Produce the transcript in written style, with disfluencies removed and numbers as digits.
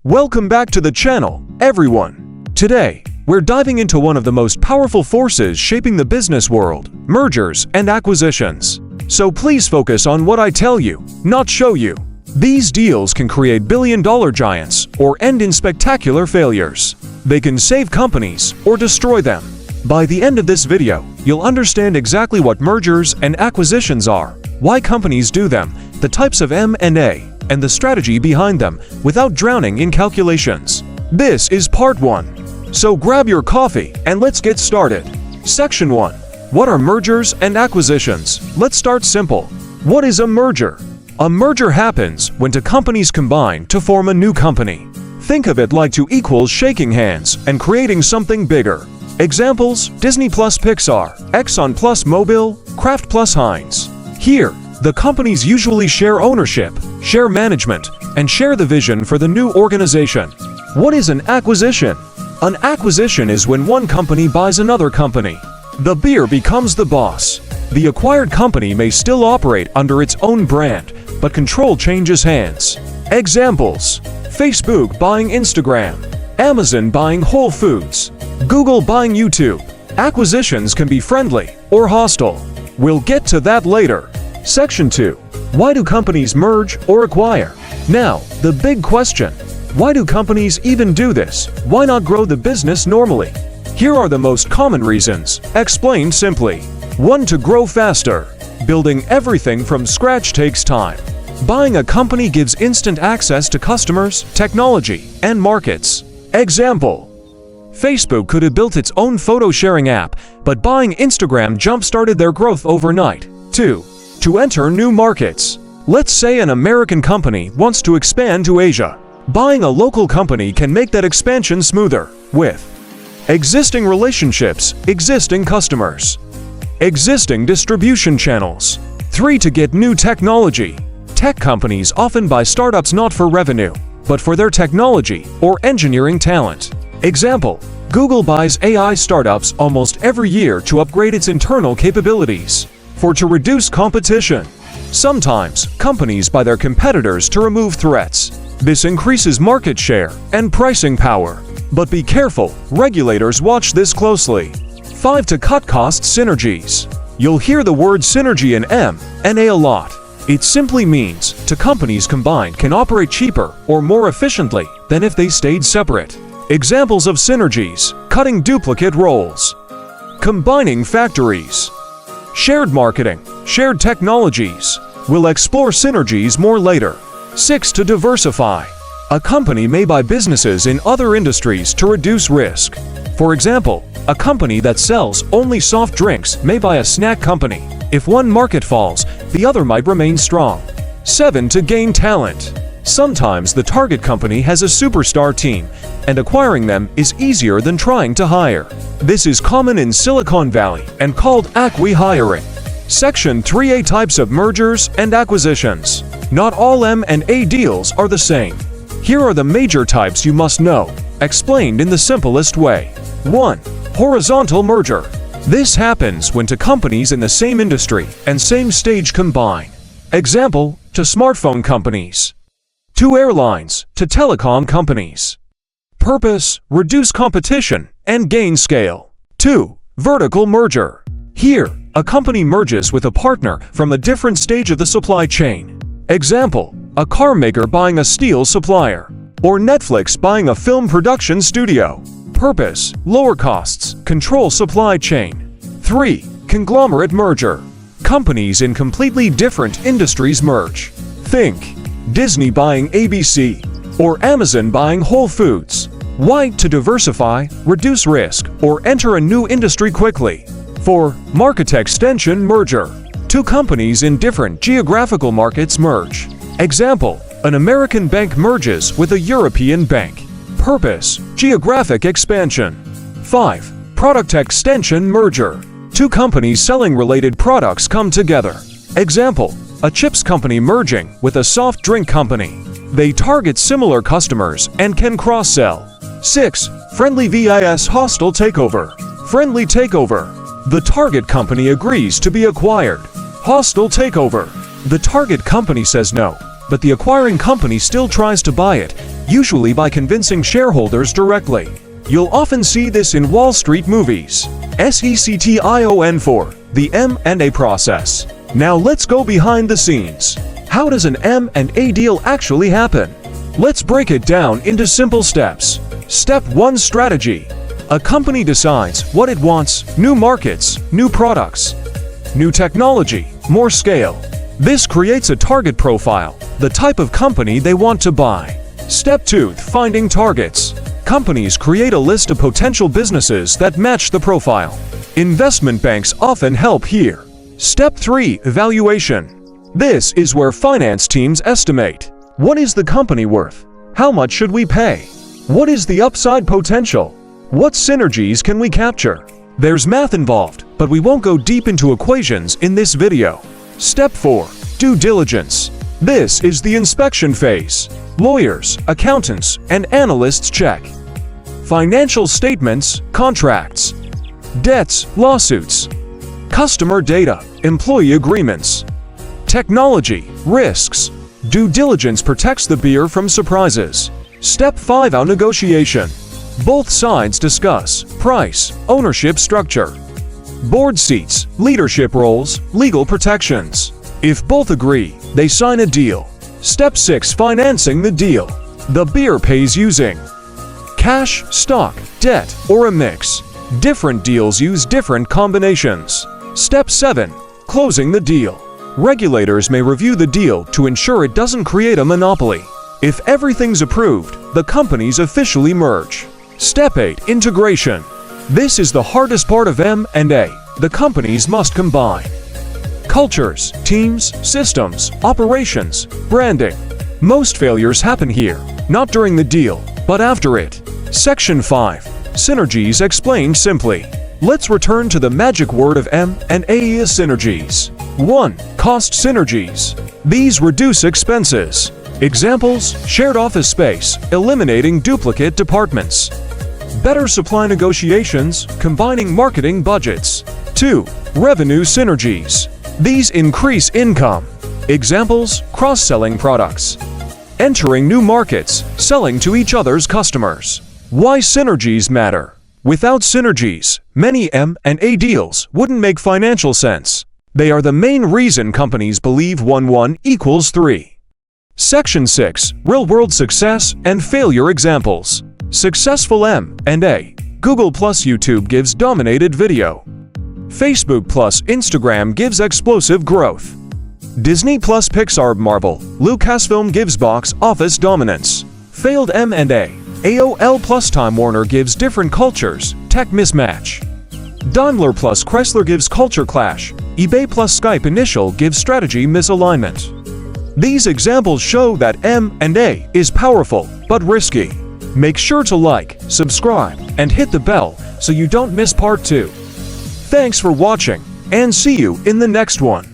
Welcome back to the channel, everyone. Today, we're diving into one of the most powerful forces shaping the business world, mergers and acquisitions. So please focus on what I tell you, not show you. These deals can create billion-dollar giants or end in spectacular failures. They can save companies or destroy them. By the end of this video, you'll understand exactly what mergers and acquisitions are, why companies do them, the types of M&A, and the strategy behind them without drowning in calculations. This is part 1. So grab your coffee and let's get started. Section 1. What are mergers and acquisitions? Let's start simple. What is a merger? A merger happens when two companies combine to form a new company. Think of it like two equals shaking hands and creating something bigger. Examples: Disney plus Pixar, Exxon plus Mobil, Kraft plus Heinz. Here, the companies usually share ownership, share management, and share the vision for the new organization. What is an acquisition? An acquisition is when one company buys another company. The beer becomes the boss. The acquired company may still operate under its own brand, but control changes hands. Examples: Facebook buying Instagram, Amazon buying Whole Foods, Google buying YouTube. Acquisitions can be friendly or hostile. We'll get to that later. Section 2. Why do companies merge or acquire? Now, the big question. Why do companies even do this? Why not grow the business normally? Here are the most common reasons, explained simply. 1. To grow faster. Building everything from scratch takes time. Buying a company gives instant access to customers, technology, and markets. Example: Facebook could have built its own photo-sharing app, but buying Instagram jump-started their growth overnight. 2. To enter new markets. Let's say an American company wants to expand to Asia. Buying a local company can make that expansion smoother, with existing relationships, existing customers, existing distribution channels. 3. To get new technology. Tech companies often buy startups not for revenue, but for their technology or engineering talent. Example: Google buys AI startups almost every year to upgrade its internal capabilities. 4. To reduce competition. Sometimes, companies buy their competitors to remove threats. This increases market share and pricing power. But be careful, regulators watch this closely. 5. To cut cost synergies. You'll hear the word synergy in M&A a lot. It simply means two companies combined can operate cheaper or more efficiently than if they stayed separate. Examples of synergies: cutting duplicate roles, combining factories, shared marketing, shared technologies. We'll explore synergies more later. 6. To diversify. A company may buy businesses in other industries to reduce risk. For example, a company that sells only soft drinks may buy a snack company. If one market falls, the other might remain strong. 7. To gain talent. Sometimes the target company has a superstar team, and acquiring them is easier than trying to hire. This is common in Silicon Valley and called acqui-hiring. Section 3A. Types of mergers and acquisitions. Not all M&A deals are the same. Here are the major types you must know, explained in the simplest way. 1. Horizontal merger. This happens when two companies in the same industry and same stage combine. Example: to smartphone companies, to airlines, to telecom companies. Purpose: reduce competition and gain scale. 2. Vertical merger. Here, a company merges with a partner from a different stage of the supply chain. Example: a car maker buying a steel supplier, or Netflix buying a film production studio. Purpose: lower costs, control supply chain. 3. Conglomerate merger. Companies in completely different industries merge. Think: Disney buying ABC, or Amazon buying Whole Foods. Why? To diversify, reduce risk, or enter a new industry quickly. 4. Market extension merger. Two companies in different geographical markets merge. Example: an American bank merges with a European bank. Purpose: geographic expansion. 5. Product extension merger. Two companies selling related products come together. Example: a chips company merging with a soft drink company. They target similar customers and can cross-sell. 6. Friendly vs. hostile takeover. Friendly takeover. The target company agrees to be acquired. Hostile takeover. The target company says no, but the acquiring company still tries to buy it, usually by convincing shareholders directly. You'll often see this in Wall Street movies. SECTION4, the M&A process. Now let's go behind the scenes. How does an M&A deal actually happen? Let's break it down into simple steps. Step 1: Strategy. A company decides what it wants: new markets, new products, new technology, more scale. This creates a target profile, the type of company they want to buy. Step 2: Finding targets. Companies create a list of potential businesses that match the profile. Investment banks often help here. Step 3: Evaluation. This is where finance teams estimate. What is the company worth? How much should we pay? What is the upside potential? What synergies can we capture? There's math involved, but we won't go deep into equations in this video. Step 4: Due diligence. This is the inspection phase. Lawyers, accountants, and analysts check financial statements, contracts, debts, lawsuits, customer data, employee agreements, technology, risks. Due diligence protects the beer from surprises. Step 5: Negotiation. Both sides discuss price, ownership structure, board seats, leadership roles, legal protections. If both agree, they sign a deal. Step 6: Financing the deal. The beer pays using cash, stock, debt, or a mix. Different deals use different combinations. Step 7: Closing the deal. Regulators may review the deal to ensure it doesn't create a monopoly. If everything's approved, the companies officially merge. Step 8: Integration. This is the hardest part of M&A. The companies must combine cultures, teams, systems, operations, branding. Most failures happen here, not during the deal, but after it. Section 5: Synergies explained simply. Let's return to the magic word of M&A: synergies. 1. Cost synergies. These reduce expenses. Examples: shared office space, eliminating duplicate departments. Better supply negotiations, combining marketing budgets. 2. Revenue synergies. These increase income. Examples: cross-selling products, entering new markets, selling to each other's customers. Why synergies matter. Without synergies, many M&A deals wouldn't make financial sense. They are the main reason companies believe 1 = 3. Section 6: Real-world success and failure examples. Successful M&A. Google plus YouTube gives dominated video. Facebook plus Instagram gives explosive growth. Disney plus Pixar Marvel. Lucasfilm gives box office dominance. Failed M&A. AOL plus Time Warner gives different cultures, tech mismatch. Daimler plus Chrysler gives culture clash. eBay plus Skype Initial gives strategy misalignment. These examples show that M&A is powerful, but risky. Make sure to like, subscribe, and hit the bell so you don't miss part 2. Thanks for watching, and see you in the next one.